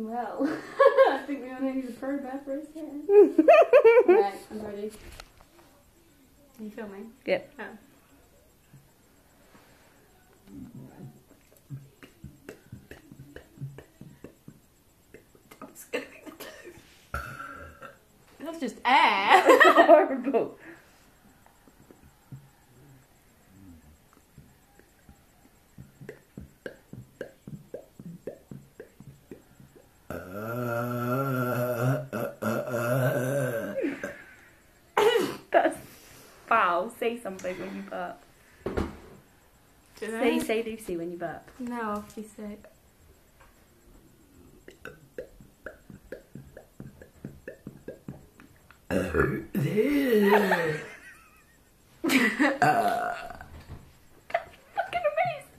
Well, I think we only need a pro bath first. Right, I'm ready. Can you film me? Yep. Oh. That's just air. Horrible. That's foul. Say something when you burp. Say Lucy when you burp. No, I'll be sick. Fucking amazing.